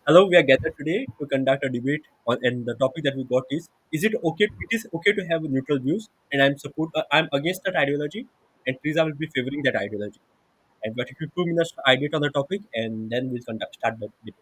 Hello, we are gathered today to conduct a debate on, and the topic that we got is it okay? It is okay to have neutral views, and I'm against that ideology, and Teresa will be favoring that ideology. And but if you 2 minutes to ideate on the topic, and then we'll start the debate.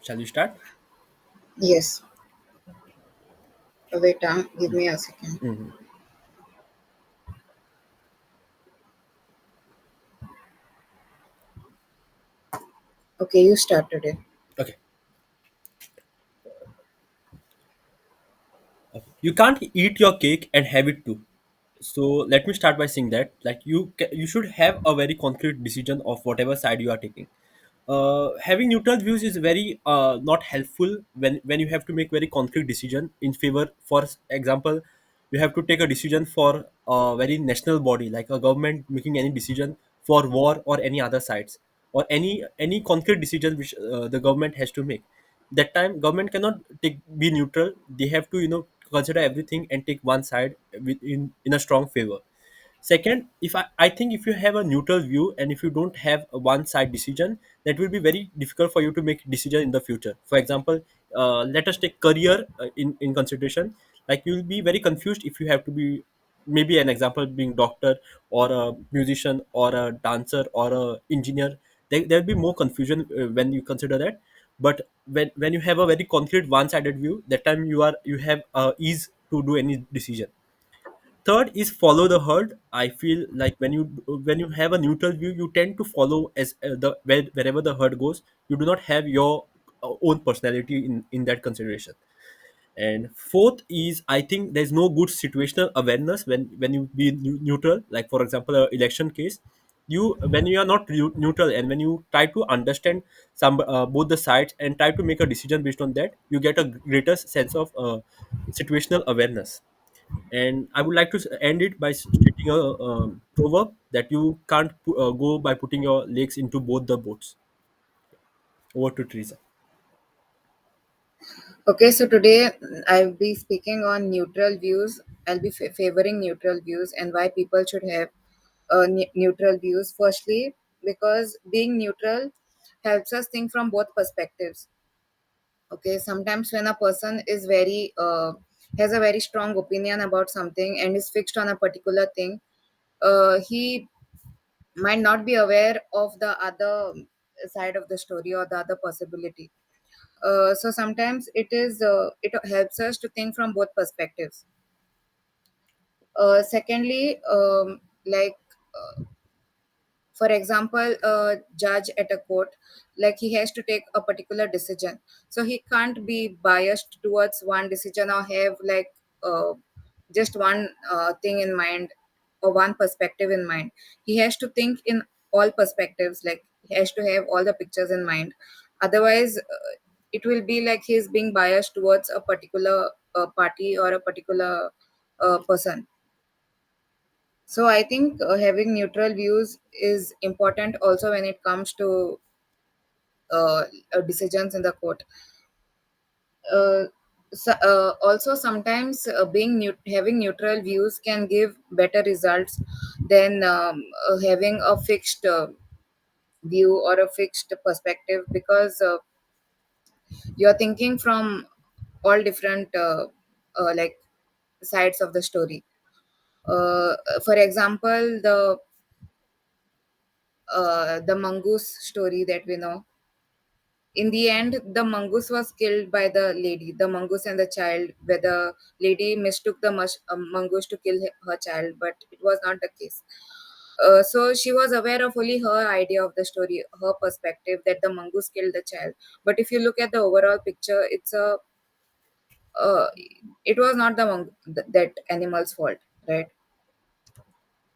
Shall we start? Yes. Wait, give me a second. Mhm. Okay, you start today. Okay. You can't eat your cake and have it too. So let me start by saying that you should have a very concrete decision of whatever side you are taking. Having neutral views is very not helpful when you have to make very concrete decision in favor. For example, you have to take a decision for a very national body like a government making any decision for war or any other sides, or any concrete decision which the government has to make. That time government cannot be neutral. They have to consider everything and take one side in a strong favor. Second, if I think if you have a neutral view and if you don't have a one side decision, that will be very difficult for you to make decision in the future. For example, let us take career in consideration. Like you'll be very confused if you have to be, maybe an example being doctor or a musician or a dancer or a engineer. There'll be more confusion when you consider that. But when you have a very concrete one-sided view, that time you have ease to do any decision. Third is follow the herd. I feel like when you have a neutral view, you tend to follow as wherever the herd goes. You do not have your own personality in that consideration. And fourth is, I think there's no good situational awareness when you be neutral. Like for example, a election case, you when you are not neutral and when you try to understand both the sides and try to make a decision based on that, you get a greater sense of situational awareness. And I would like to end it by stating a proverb that you can't go by putting your legs into both the boats. Over to Teresa. Okay, so today I'll be speaking on neutral views. I'll be favoring neutral views and why people should have neutral views. Firstly, because being neutral helps us think from both perspectives. Okay, sometimes when a person is very has a very strong opinion about something and is fixed on a particular thing, he might not be aware of the other side of the story or the other possibility. So sometimes it helps us to think from both perspectives. Secondly, like for example, a judge at a court, like he has to take a particular decision, so he can't be biased towards one decision or have like just one thing in mind or one perspective in mind. He has to think in all perspectives, like he has to have all the pictures in mind. Otherwise, it will be like he's being biased towards a particular party or a particular person. So I think having neutral views is important also when it comes to decisions in the court. Uh, Also, sometimes having neutral views can give better results than having a fixed view or a fixed perspective, because you're thinking from all different like sides of the story. For example, the mongoose story that we know. In the end, the mongoose was killed by the lady, the mongoose and the child, where the lady mistook the mongoose to kill her child, but it was not the case. So she was aware of only her idea of the story, her perspective, that the mongoose killed the child. But if you look at the overall picture, uh, it was not that animal's fault, right?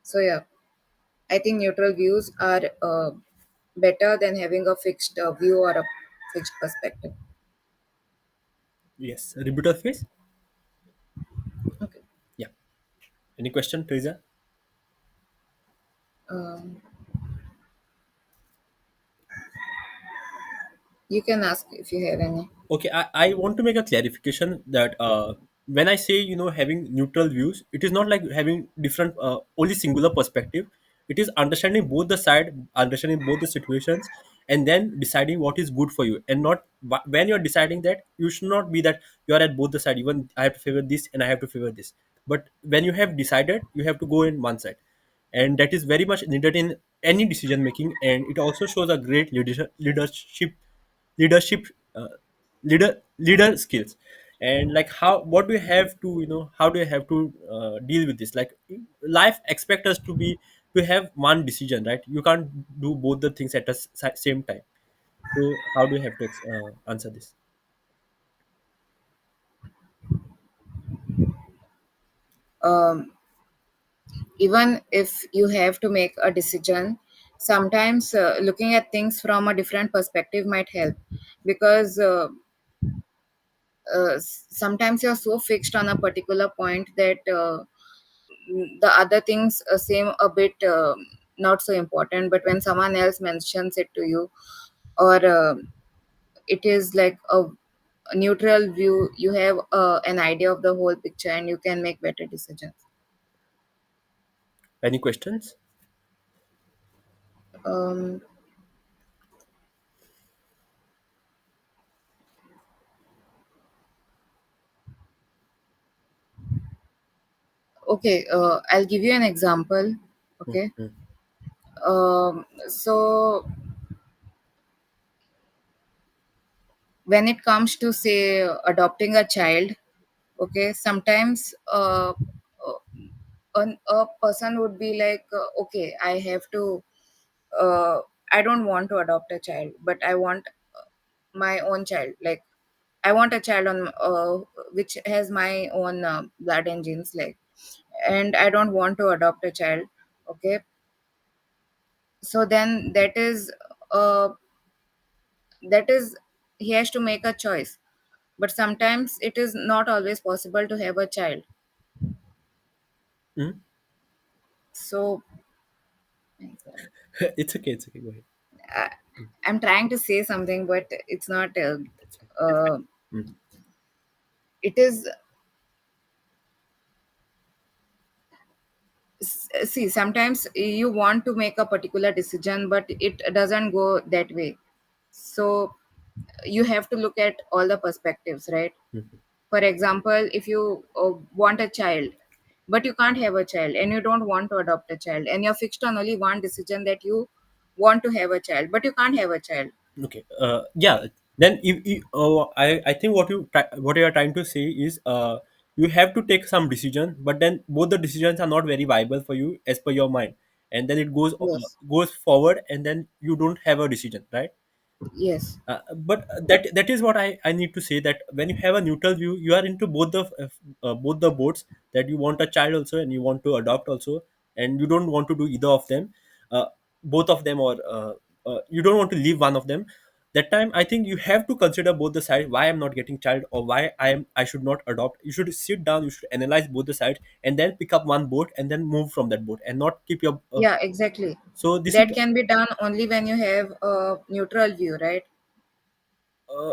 So yeah, I think neutral views are better than having a fixed view or a fixed perspective. Yes, rebuttal phase. Okay. Yeah. Any question, Teresa? Um, you can ask if you have any. Okay, I want to make a clarification that when I say, having neutral views, it is not like having different only singular perspective. It is understanding both the side, understanding both the situations, and then deciding what is good for you. And not when you're deciding that, you should not be that you are at both the side. Even I have to favor this and I have to favor this. But when you have decided, you have to go in one side, and that is very much needed in any decision making. And it also shows a great leadership uh, leader skills. And like, how what do you have to, how do you have to deal with this? Like, life expect us to have one decision, right? You can't do both the things at the same time. So how do you have to answer this? Um, Even if you have to make a decision, sometimes looking at things from a different perspective might help, because sometimes you're so fixed on a particular point that the other things seem a bit not so important. But when someone else mentions it to you, or it is like a neutral view, you have an idea of the whole picture and you can make better decisions. Any questions? um, Okay, I'll give you an example. Okay. Mm-hmm. So when it comes to say adopting a child, okay, sometimes a person would be like, okay, I have to, uh, I don't want to adopt a child, but I want my own child. Like I want a child on which has my own blood and genes, like, and I don't want to adopt a child. Okay, so then uh, that is he has to make a choice. But sometimes it is not always possible to have a child. Mm-hmm. So It's okay. It's okay. Go ahead. I, I'm trying to say something, but it's not. It's okay. It's Uh, fine. Mm. it is. See, sometimes you want to make a particular decision, but it doesn't go that way. So you have to look at all the perspectives, right? Mhm. For example, if you want a child, but you can't have a child, and you don't want to adopt a child, and you're fixed on only one decision, that you want to have a child, but you can't have a child. Okay. Yeah. Then I think what you are trying to say is you have to take some decision, but then both the decisions are not very viable for you as per your mind, and then it Yes, goes forward, and then you don't have a decision, right? yes, But that is what I need to say, that when you have a neutral view, you are into both the boats, that you want a child also and you want to adopt also, and you don't want to do either of them, uh, both of them, or you don't want to leave one of them. That time I think you have to consider both the sides, why I'm not getting child, or why I should not adopt. You should sit down, you should analyze both the sides, and then pick up one boat and then move from that boat, and not keep your yeah, exactly. so this is That can be done only when you have a neutral view, right? uh,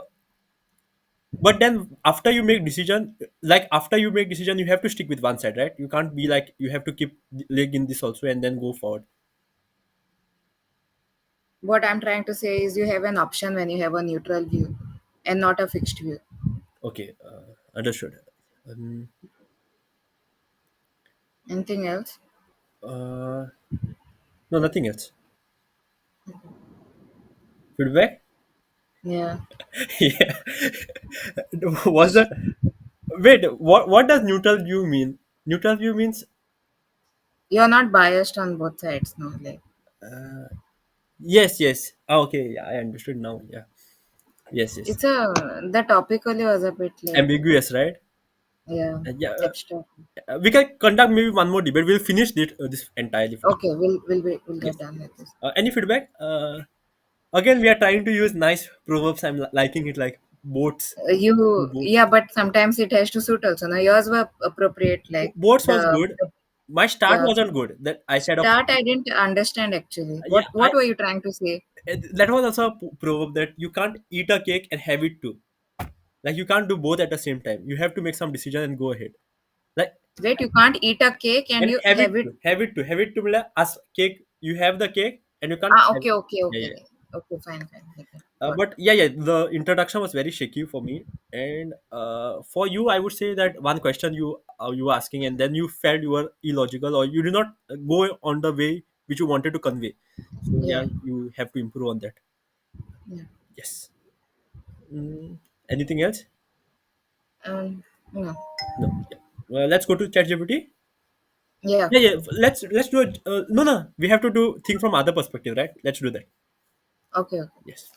but then after you make decision, like after you make decision, you have to stick with one side, right? You can't be like, you have to keep the leg in this also and then go forward. What I'm trying to say is you have an option when you have a neutral view and not a fixed view. Okay, understood. um, Anything else? uh, no, nothing else. Feedback. Yeah. Yeah. Was that, wait, what does neutral view mean? Neutral view means, You're not biased on both sides, no? Like, yes, yes. Okay, yeah, I understood now. Yeah, yes, yes. it's a, the topic only was a bit like, Ambiguous, right? yeah, Yeah. abstract. We can conduct maybe one more debate. We'll finish this entirely first. Okay, we'll get Yes. done with this. Any feedback? Again, we are trying to use nice proverbs. I'm liking it, like boats. Boat. Yeah, but sometimes it has to suit also. Now yours were appropriate, like Boats was the, good. My start yeah. wasn't good. That I said, Start, I didn't understand actually. yeah, What were you trying to say? that was also a proverb, that you can't eat a cake and have it too. Like you can't do both at the same time. You have to make some decision and go ahead. Like, Wait, you can't eat a cake and and you have it have it. too. Have it too. Like, as cake, you have the cake and you can't Ah, have. okay, okay, Yeah, okay, yeah. okay, fine, fine. Okay, But yeah, yeah, the introduction was very shaky for me, and for you, I would say that one question you were asking, and then you felt you were illogical, or you did not go on the way which you wanted to convey. So yeah, yeah, you have to improve on that. yeah. Yes. Anything else? No, No. Yeah. Well, let's go to ChatGPT. yeah. Yeah, yeah. Let's do it. No, no. We have to do things from other perspective, right? Let's do that. Okay, okay. Yes.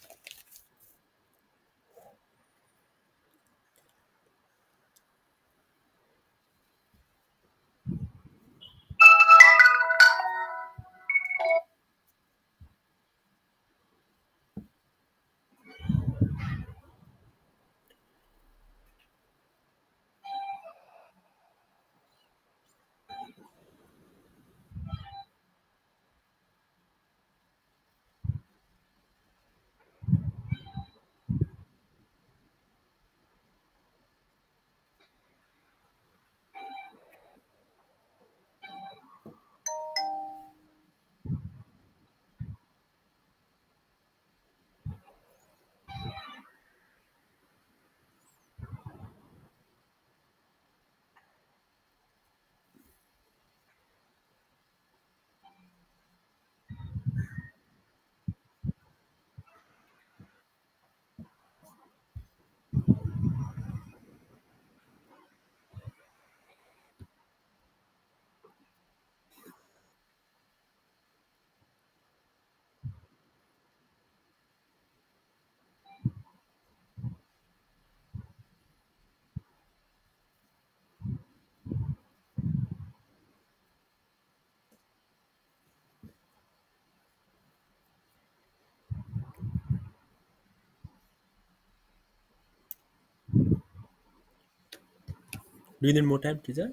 Do you need more time, Triza?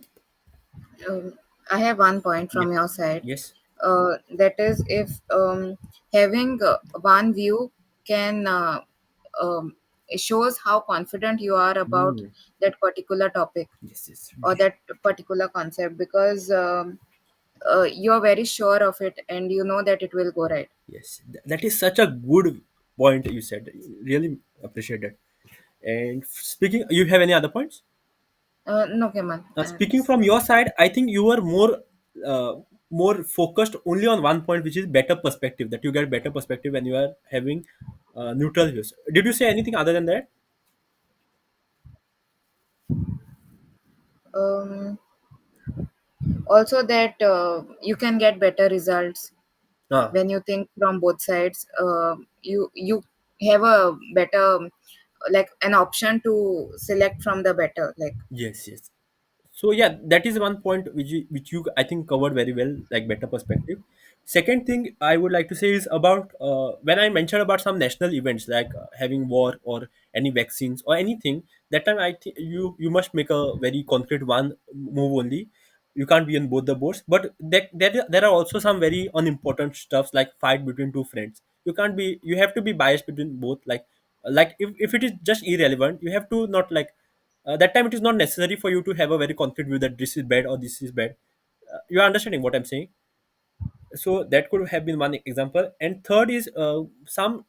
I have one point Yes. from your side. Yes. That is, if having one view can it shows how confident you are about Mm. that particular topic Yes. Yes. or that particular concept, because you're very sure of it and you know that it will go right. Yes. That is such a good point you said. Really appreciate that. And speaking, you have any other points? No, Kemal. Speaking from your side, I think you are uh, more focused only on one point, which is better perspective. That you get better perspective when you are having neutral views. Did you say anything other than that? Um, Also, that you can get better results Ah, when you think from both sides. You have a better, like, an option to select from the better, like. yes, yes. So yeah, that is one point which you I think covered very well, like better perspective. Second thing I would like to say is about when I mentioned about some national events like having war or any vaccines or anything. That time I think you must make a very concrete one move only. You can't be in both the boats. But there are also some very unimportant stuffs like fight between two friends. You can't be. You have to be biased between both. Like if it is just irrelevant, you have to not like that time it is not necessary for you to have a very concrete view that this is bad or this is bad. You are understanding what I'm saying? So that could have been one example. And third is some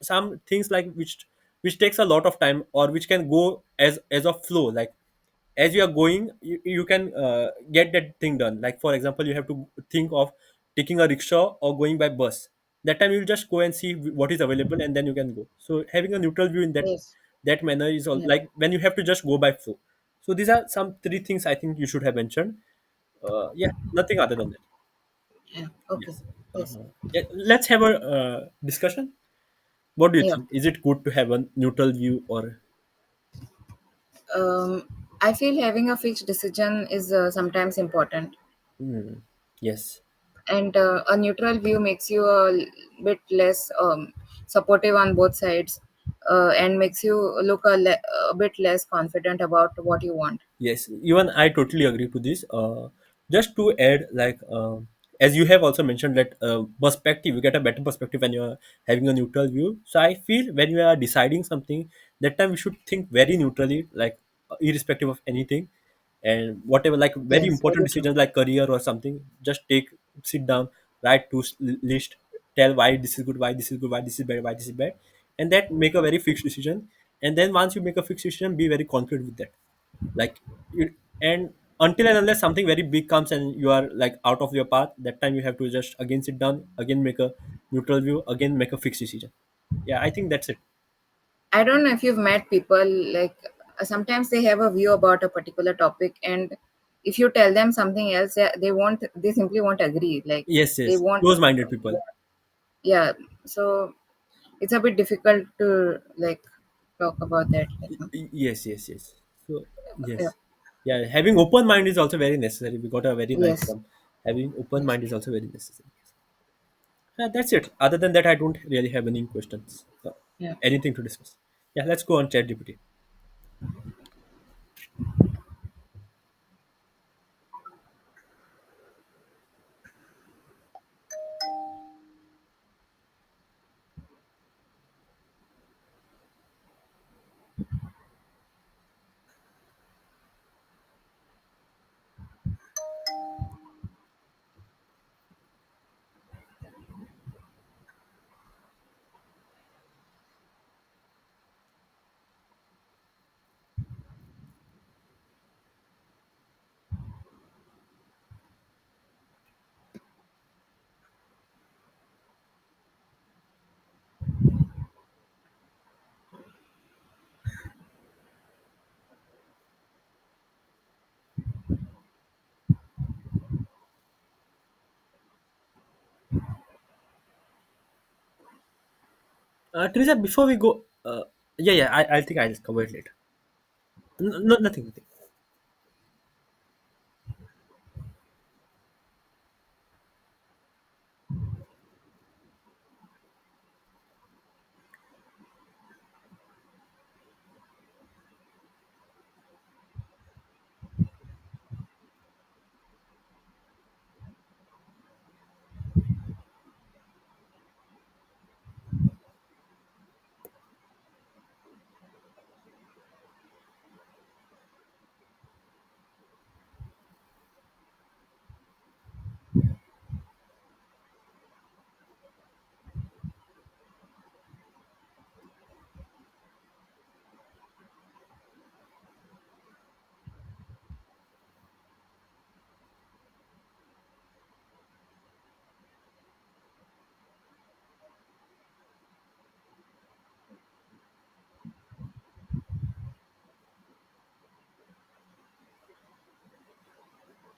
things like which takes a lot of time or which can go as a flow, like as you are going you can get that thing done. Like for example, you have to think of taking a rickshaw or going by bus. That time you'll just go and see what is available and then you can go. So having a neutral view in Yes. that manner is all Yeah. like when you have to just go by flow. So these are some three things I think you should have mentioned. Yeah, nothing other than that. Yeah. Okay. Yes. Yes. Yeah, let's have a discussion. What do you Yeah. think? Is it good to have a neutral view or? Um, I feel having a fixed decision is sometimes important, Hmm, yes. and a neutral view makes you a bit less supportive on both sides, and makes you look a bit less confident about what you want. Yes, even I totally agree to this. Just to add, like as you have also mentioned that perspective, you get a better perspective when you are having a neutral view. So I feel when you are deciding something, that time we should think very neutrally, like irrespective of anything, and whatever, like very Yes, important very true. decisions like career or something. Just sit down, write to list, tell why this is good, why this is good, why this is bad, why this is bad, and that make a very fixed decision. And then once you make a fixed decision, be very concrete with that, like you, and until and unless something very big comes and you are like out of your path, that time you have to just again sit down, again make a neutral view, again make a fixed decision. Yeah, I think that's it. I don't know if you've met people, like, sometimes they have a view about a particular topic, and if you tell them something else, they simply won't agree. Like, Yes, they yes, won't. close minded people. Yeah. So it's a bit difficult to, like, talk about that. Yes, yes, yes. So Yeah. yes, yeah, having open mind is also very necessary. We got a very nice Yes. term. Having open Yes. mind is also very necessary. Yeah, that's it. Other than that, I don't really have any questions, Yeah. anything to discuss. Yeah, let's go on ChatGPT. Teresa, before we go, yeah, yeah, I think I'll cover it later. No, nothing, nothing.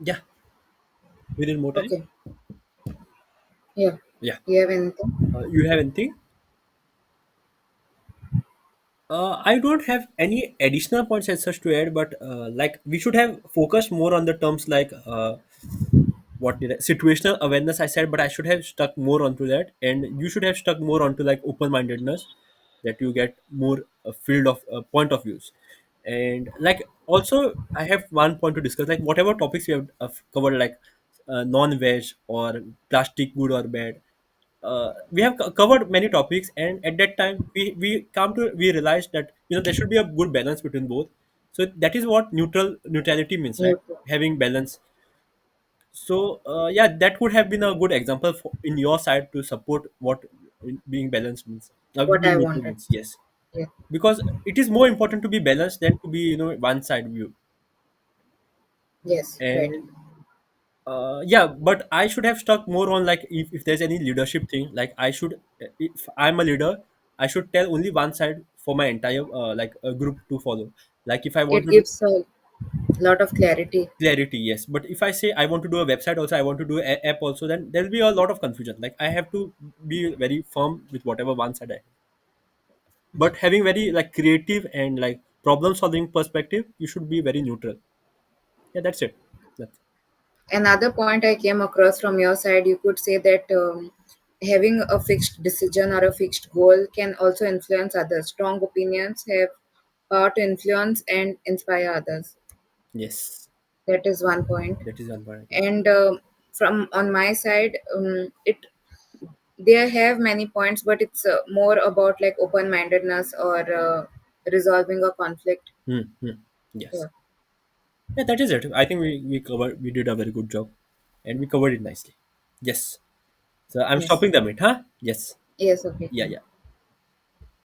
Yeah, we need more time. Okay. Yeah. Yeah. You have anything? You have anything? I don't have any additional points as such to add, but like we should have focused more on the terms like what did I, situational awareness I said, but I should have stuck more onto that, and you should have stuck more onto like open mindedness, that you get more field of point of views, and like also I have one point to discuss, like whatever topics we have covered, like non-veg or plastic good or bad. We have covered many topics, and at that time we realized that there should be a good balance between both. So that is what neutrality means, right? Neutral. Having balance. So yeah, that would have been a good example in your side to support what being balanced means. What Being I neutral wanted. means, yes, Yeah. because it is more important to be balanced than to be one side view. Yes. Right. And yeah, but I should have stuck more on like if there's any leadership thing, like I should, if I'm a leader, I should tell only one side for my entire like a group to follow. Like if I want It to do gives a lot of clarity. clarity, yes, but if I say I want to do a website also, I want to do a app also, then there'll be a lot of confusion. Like I have to be very firm with whatever one side I have. But having very like creative and like problem solving perspective, you should be very neutral. Yeah, that's it. That's, Another point I came across from your side, you could say that having a fixed decision or a fixed goal can also influence others. Strong opinions have power to influence and inspire others. yes, That is one point. that is one part I can. And from on my side, it they have many points, but it's more about like open-mindedness or resolving a conflict. Yes. Yeah. Yeah, that is it. I think we did a very good job, and we covered it nicely. Yes. So I'm Yes. stopping the meet, huh? Yes. Yes. Okay. Yeah, Fine. yeah.